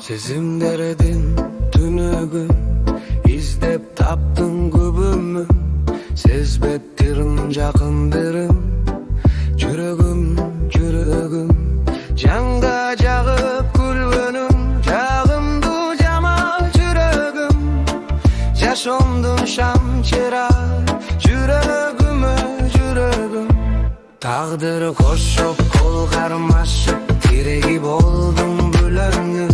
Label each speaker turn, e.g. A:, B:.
A: Сезимдердин түнөгүн издеп таптың күбүмүн, сезбеттирин жакындырым, жүрөгүм, жүрөгүм, жанга жагып күлгөнүм, жагымдуу жамал жүрөгүм, жашоомдун шам чырай, жүрөгүмө, жүрөгүм. Тагдыр кошоп, кол кармашып, тиреги болдум бүлөңү,